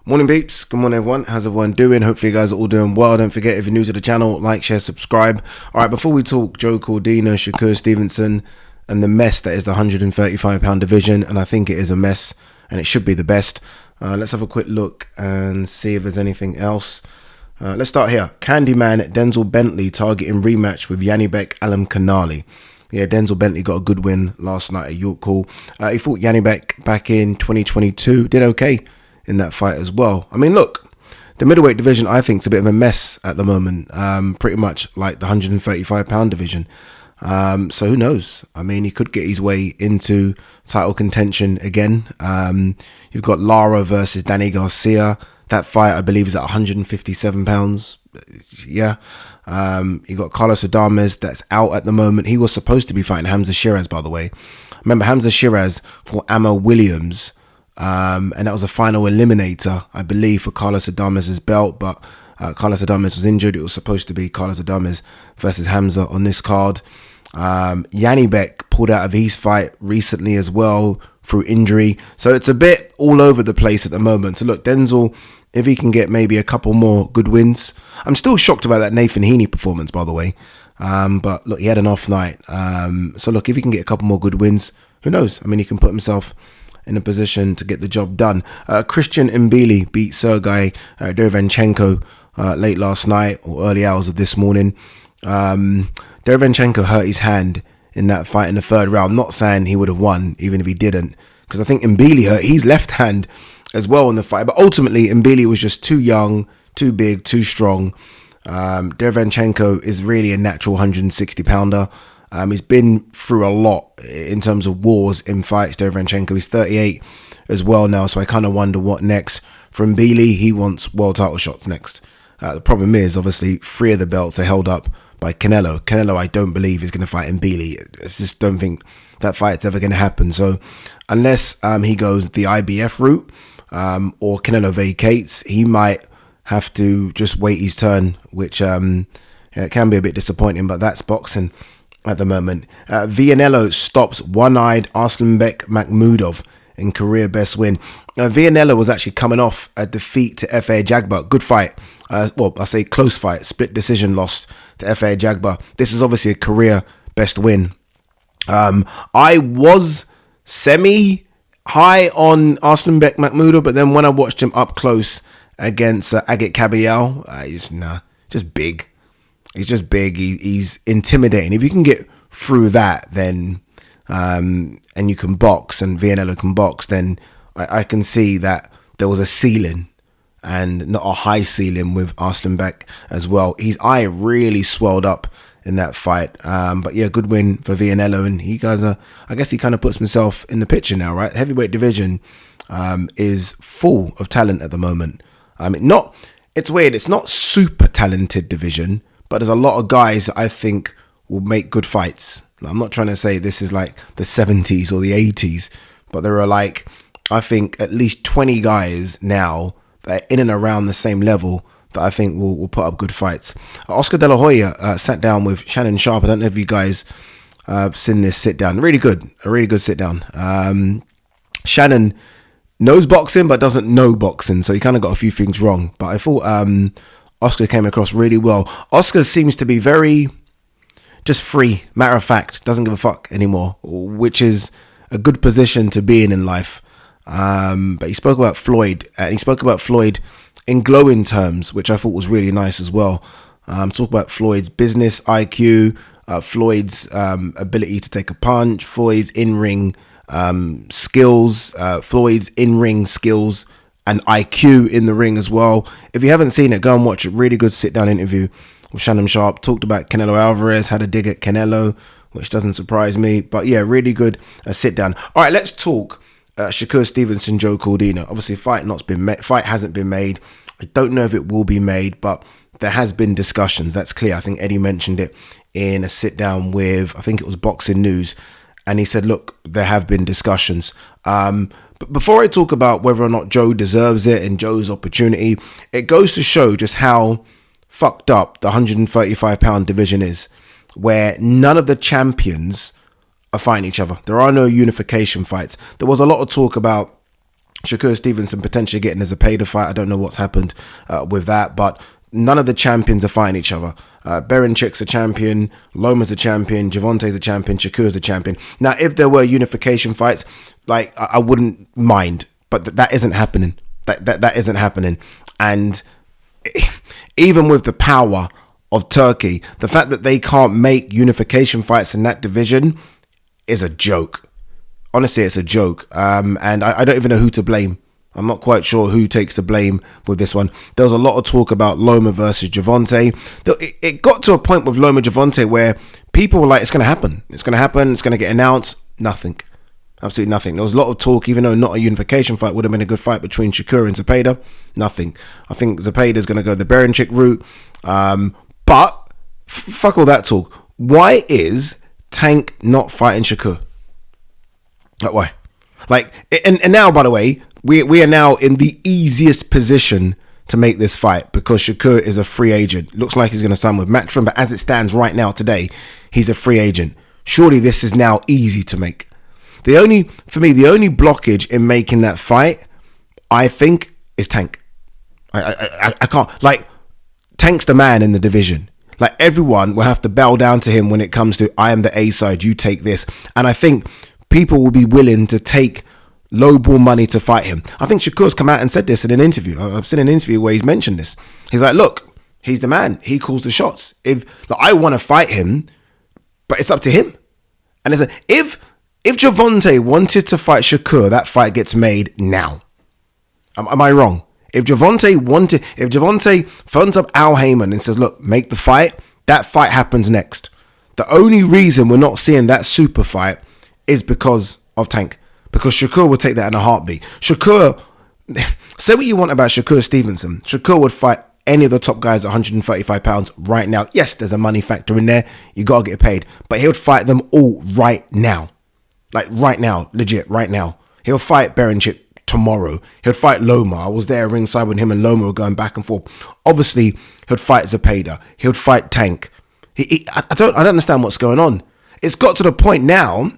Morning peeps, good morning everyone, how's everyone doing? Hopefully you guys are all doing well. Don't forget, if you're new to the channel, like, share, subscribe. Alright, before we talk Joe Cordina, Shakur Stevenson and the mess that is the 135 pound division, and I think it is a mess and it should be the best, let's have a quick look and see if there's anything else. Let's start here. Candyman Denzel Bentley targeting rematch with Yanibek Alam-Kanali. Yeah, Denzel Bentley got a good win last night at York Hall. He fought Yanibek back in 2022, did okay in that fight as well. I mean, look, the middleweight division I think is a bit of a mess at the moment, pretty much like the 135 pound division. So who knows? I mean, he could get his way into title contention again. You've got Lara versus Danny Garcia. That fight, I believe, is at 157 pounds. Yeah. You got Carlos Adames that's out at the moment. He was supposed to be fighting Hamza Shiraz, by the way. Remember, Hamza Shiraz for Amma Williams. And that was a final eliminator, I believe, for Carlos Adames' belt. But Carlos Adames was injured. It was supposed to be Carlos Adames versus Hamza on this card. Yanibek pulled out of his fight recently as well through injury. So it's a bit all over the place at the moment. So look, Denzel, if he can get maybe a couple more good wins. I'm still shocked about that Nathan Heaney performance, by the way. But look, he had an off night. So look, if he can get a couple more good wins, who knows? I mean, he can put himself in a position to get the job done. Christian Mbili beat Sergey Derevyanchenko late last night or early hours of this morning. Derevyanchenko hurt his hand in that fight in the third round. Not saying he would have won, even if he didn't, because I think Mbili hurt his left hand as well in the fight. But ultimately, Mbili was just too young, too big, too strong. Derevyanchenko is really a natural 160 pounder. He's been through a lot in terms of wars in fights. Derevyanchenko, he's 38 as well now, so I kind of wonder what next. From Mbili, he wants world title shots next. The problem is, obviously, 3 of the belts are held up by Canelo. Canelo, I don't believe, is going to fight Mbili. I just don't think that fight's ever going to happen. So unless he goes the IBF route or Canelo vacates, he might have to just wait his turn, which it can be a bit disappointing, but that's boxing at the moment. Vianello stops one-eyed Arslanbek Makhmudov in career best win. Vianello was actually coming off a defeat to F.A. Jagba. Good fight. Well, I say close fight. Split decision loss to F.A. Jagba. This is obviously a career best win. I was semi-high on Arslanbek Makhmudov, but then when I watched him up close against Agit Kabayel, he's just big. He's just big. He's intimidating. If you can get through that, then and you can box, and Vianello can box, then I can see that there was a ceiling and not a high ceiling with Arslanbek as well. His eye really swelled up in that fight. But yeah, good win for Vianello, and I guess he kind of puts himself in the picture now, right? Heavyweight division is full of talent at the moment. It's weird. It's not super talented division, but there's a lot of guys that I think will make good fights. I'm not trying to say this is like the 70s or the 80s, but there are I think at least 20 guys now that are in and around the same level that I think will put up good fights. Oscar De La Hoya sat down with Shannon Sharp. I don't know if you guys have seen this sit down. A really good sit down. Shannon knows boxing but doesn't know boxing, so he kind of got a few things wrong. But I thought Oscar came across really well. Oscar seems to be very just free, matter of fact, doesn't give a fuck anymore, which is a good position to be in life. But he spoke about Floyd, and he spoke about Floyd in glowing terms, which I thought was really nice as well. Talk about Floyd's business IQ, Floyd's ability to take a punch, Floyd's in-ring skills, Floyd's in-ring skills and IQ in the ring as well. If you haven't seen it, go and watch a really good sit-down interview with Shannon Sharp. Talked about Canelo Alvarez, had a dig at Canelo, which doesn't surprise me. But yeah, really good sit-down. All right, let's talk Shakur Stevenson, Joe Cordina. Obviously, fight hasn't been made. I don't know if it will be made, but there has been discussions. That's clear. I think Eddie mentioned it in a sit-down with, I think it was Boxing News. And he said, look, there have been discussions. But before I talk about whether or not Joe deserves it and Joe's opportunity, it goes to show just how fucked up the 135 pound division is, where none of the champions are fighting each other. There are no unification fights. There was a lot of talk about Shakur Stevenson potentially getting as a pay to fight. I don't know what's happened with that, but none of the champions are fighting each other. Berenchik's a champion, Loma's a champion, Gervonta's a champion, Shakur's a champion. Now, if there were unification fights, like I wouldn't mind, but that isn't happening. That isn't happening. And even with the power of Turkey, the fact that they can't make unification fights in that division is a joke. Honestly, it's a joke. And I don't even know who to blame. I'm not quite sure who takes the blame with this one. There was a lot of talk about Loma versus Gervonta. It got to a point with Loma Gervonta where people were like, it's going to happen. It's going to happen. It's going to get announced. Nothing. Absolutely nothing. There was a lot of talk, even though not a unification fight would have been a good fight between Shakur and Zepeda. Nothing. I think Zepeda's going to go the Berenchik route. But fuck all that talk. Why is Tank not fighting Shakur? Like, why? Like, and now, by the way, we are now in the easiest position to make this fight because Shakur is a free agent. Looks like he's going to sign with Matchroom, but as it stands right now today, he's a free agent. Surely this is now easy to make. The only blockage in making that fight, I think, is Tank. I can't, like, Tank's the man in the division. Like, everyone will have to bow down to him when it comes to, I am the A side, you take this. And I think people will be willing to take low ball money to fight him. I think Shakur's come out and said this in an interview. I've seen an interview where he's mentioned this. He's like, look, he's the man. He calls the shots. If like, I want to fight him, but it's up to him. And it's if Gervonta wanted to fight Shakur, that fight gets made now. Am I wrong? If Gervonta phones up Al Heyman and says, look, make the fight, that fight happens next. The only reason we're not seeing that super fight is because of Tank. Because Shakur would take that in a heartbeat. Shakur, say what you want about Shakur Stevenson. Shakur would fight any of the top guys at 135 pounds right now. Yes, there's a money factor in there. You got to get paid. But he would fight them all right now. Like right now. Legit, right now. He'll fight Berenchik tomorrow. He'll fight Loma. I was there ringside when him and Loma were going back and forth. Obviously, he'll fight Zepeda. He'll fight Tank. I don't understand what's going on. It's got to the point now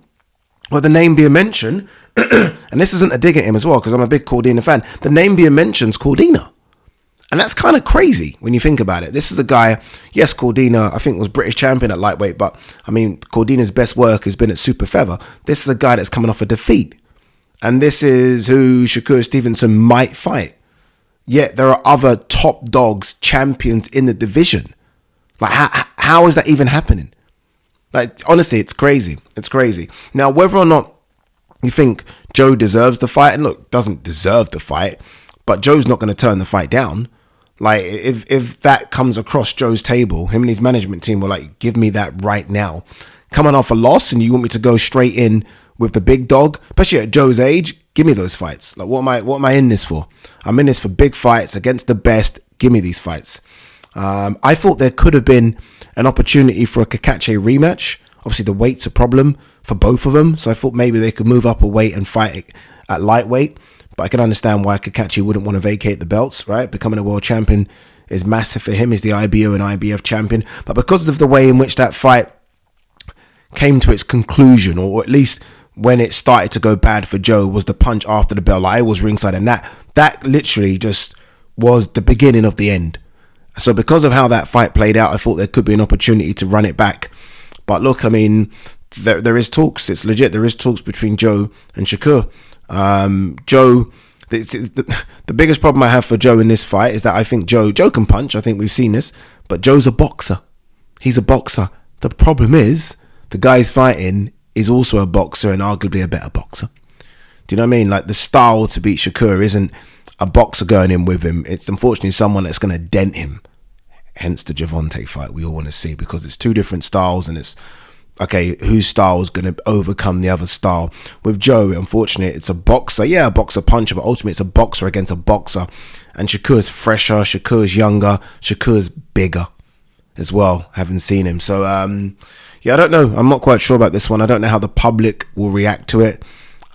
where the name being mentioned, and this isn't a dig at him as well, because I'm a big Cordina fan, the name being mentioned is Cordina. And that's kind of crazy when you think about it. This is a guy, yes, Cordina, I think was British champion at lightweight, but I mean, Cordina's best work has been at super feather. This is a guy that's coming off a defeat. And this is who Shakur Stevenson might fight. Yet there are other top dogs, champions in the division. Like, how is that even happening? Like, honestly, it's crazy. It's crazy. Now, whether or not you think Joe deserves the fight, and look, doesn't deserve the fight, but Joe's not going to turn the fight down. Like, if that comes across Joe's table, him and his management team were like, give me that right now. Coming off a loss and you want me to go straight in with the big dog, especially at Joe's age, give me those fights. Like, what am I in this for? I'm in this for big fights against the best. Give me these fights. I thought there could have been an opportunity for a Kakache rematch. Obviously, the weight's a problem for both of them, so I thought maybe they could move up a weight and fight at lightweight. But I can understand why Kakache wouldn't want to vacate the belts, right? Becoming a world champion is massive for him. He's the IBO and IBF champion. But because of the way in which that fight came to its conclusion, or at least when it started to go bad for Joe, was the punch after the bell. Like, I was ringside, and that literally just was the beginning of the end. So because of how that fight played out, I thought there could be an opportunity to run it back. But look, I mean, there is talks. It's legit. There is talks between Joe and Shakur. Joe, the biggest problem I have for Joe in this fight is that I think Joe can punch. I think we've seen this. But Joe's a boxer. He's a boxer. The problem is the guy he's fighting is also a boxer and arguably a better boxer. Do you know what I mean? Like, the style to beat Shakur isn't a boxer going in with him. It's unfortunately someone that's going to dent him. Hence the Gervonta fight we all want to see, because it's two different styles and it's, okay, whose style is going to overcome the other style. With Joe, unfortunately, it's a boxer. Yeah, a boxer puncher, but ultimately it's a boxer against a boxer. And Shakur's fresher, Shakur's younger, Shakur's bigger as well, having seen him. So, yeah, I don't know. I'm not quite sure about this one. I don't know how the public will react to it.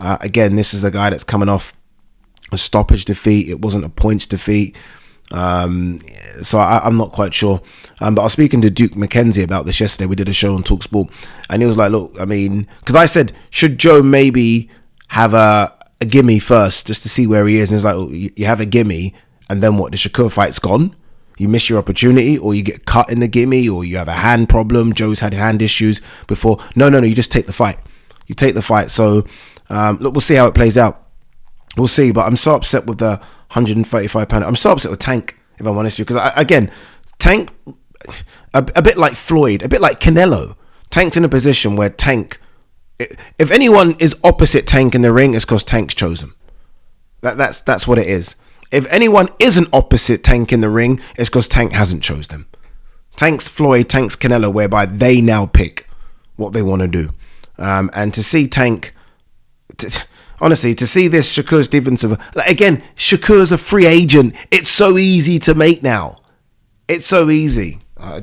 Again, this is a guy that's coming off a stoppage defeat. It wasn't a points defeat. So I'm not quite sure. But I was speaking to Duke McKenzie about this yesterday. We did a show on TalkSport, and he was like, look, I mean, because I said, should Joe maybe have a a gimme first just to see where he is. And it's like, well, you have a gimme, and then what? The Shakur fight's gone. You miss your opportunity, or you get cut in the gimme, or you have a hand problem. Joe's had hand issues before. No, you just take the fight. You take the fight. So look, we'll see how it plays out. We'll see. But I'm so upset with the 135 pound. I'm so upset with Tank, if I'm honest with you, because again, Tank, a bit like Floyd, a bit like Canelo. Tank's in a position where Tank, if anyone is opposite Tank in the ring, it's because Tank's chosen. That's what it is. If anyone isn't opposite Tank in the ring, it's because Tank hasn't chose them. Tank's Floyd, Tank's Canelo, whereby they now pick what they want to do. And to see Tank, honestly, to see this Shakur Stevenson, like, again, Shakur's a free agent. It's so easy to make now. It's so easy. I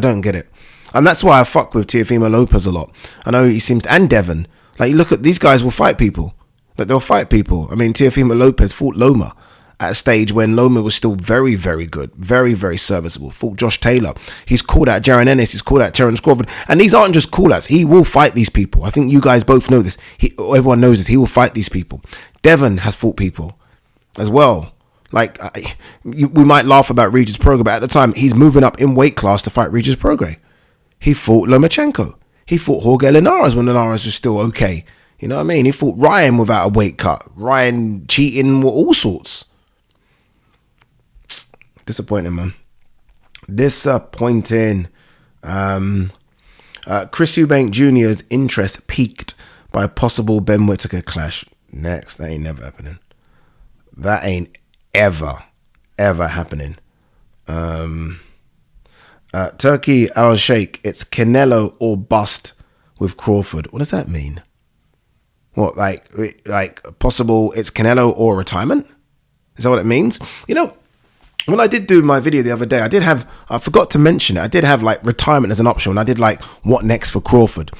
don't get it. And that's why I fuck with Teofimo Lopez a lot. I know he seems, and Devon. Like, you look at these guys will fight people. Like, they'll fight people. I mean, Teofimo Lopez fought Loma at a stage when Loma was still very, very good, very, very serviceable. Fought Josh Taylor. He's called out Jaron Ennis. He's called out Terence Crawford. And these aren't just call outs. He will fight these people. I think you guys both know this. Everyone knows this. He will fight these people. Devon has fought people as well. Like, we might laugh about Regis Prograis, but at the time, he's moving up in weight class to fight Regis Prograis. He fought Lomachenko. He fought Jorge Linares when Linares was still okay. You know what I mean? He fought Ryan without a weight cut. Ryan cheating, all sorts. Disappointing, man. Disappointing. Chris Eubank Jr.'s interest peaked by a possible Ben Whittaker clash. Next. That ain't never happening. That ain't ever happening. Turkey Al Sheikh, it's Canelo or bust with Crawford. What does that mean? What, like possible it's Canelo or retirement? Is that what it means? You know, when I did do my video the other day, I forgot to mention it. I did have like retirement as an option. And I did like what next for Crawford.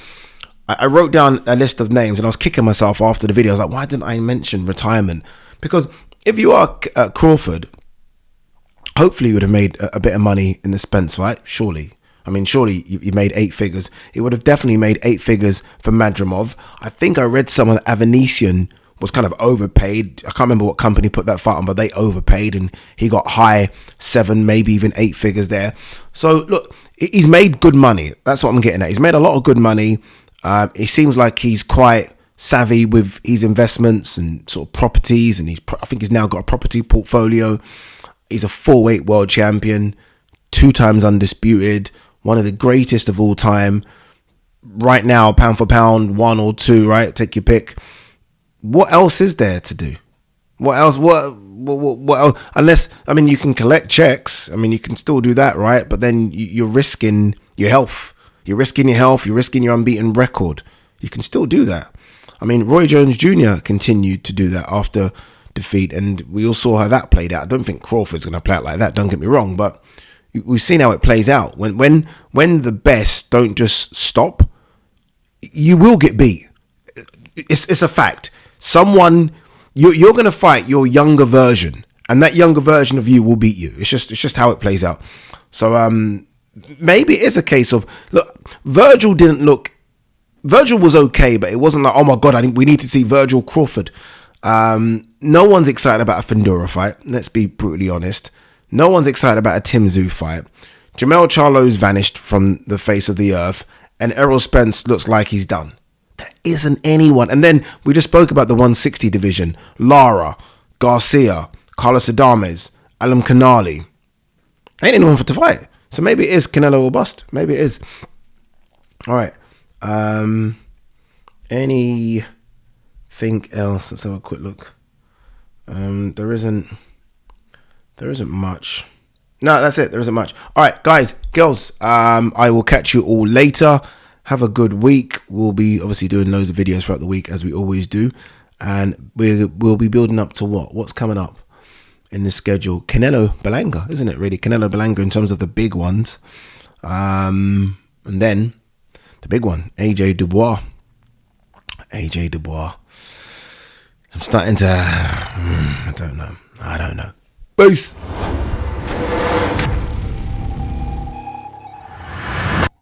I wrote down a list of names and I was kicking myself after the video. I was like, why didn't I mention retirement? Because if you are Crawford, hopefully you would have made a bit of money in the Spence fight. Surely. I mean, surely you made 8 figures. It would have definitely made 8 figures for Madrimov. I think I read someone, Avanesian, was kind of overpaid. I can't remember what company put that fight on, but they overpaid and he got high 7, maybe even 8 figures there. So look, he's made good money. That's what I'm getting at. He's made a lot of good money. It seems like he's quite savvy with his investments and sort of properties, and I think he's now got a property portfolio. He's a 4-weight world champion, 2 times undisputed, one of the greatest of all time. Right now, pound for pound, 1 or 2, right? Take your pick. What else is there to do? What else? What else? Unless, I mean, you can collect checks. I mean, you can still do that, right? But then you're risking your health. You're risking your health. You're risking your unbeaten record. You can still do that. I mean, Roy Jones Jr. continued to do that after defeat, and we all saw how that played out. I don't think Crawford's going to play out like that, don't get me wrong, but we've seen how it plays out. When the best don't just stop, you will get beat. It's a fact. Someone, you're going to fight your younger version, and that younger version of you will beat you. It's just how it plays out. So maybe it is a case of, look, Virgil was okay, but it wasn't like, oh my God, we need to see Virgil Crawford. No one's excited about a Fundora fight. Let's be brutally honest. No one's excited about a Tim Tszyu fight. Jamel Charlo's vanished from the face of the earth, and Errol Spence looks like he's done. There isn't anyone. And then we just spoke about the 160 division. Lara, Garcia, Carlos Adames, Alam Kanali. Ain't anyone for to fight. So maybe it is Canelo or bust. Maybe it is. All right. Anything else? Let's have a quick look. There isn't much. No, that's it. There isn't much. All right, guys, girls, I will catch you all later. Have a good week. We'll be obviously doing loads of videos throughout the week, as we always do. And we'll be building up to what? What's coming up in the schedule? Canelo Belanga, isn't it, really? Canelo Belanga in terms of the big ones. And then the big one, AJ Dubois. I'm starting to... I don't know. Peace.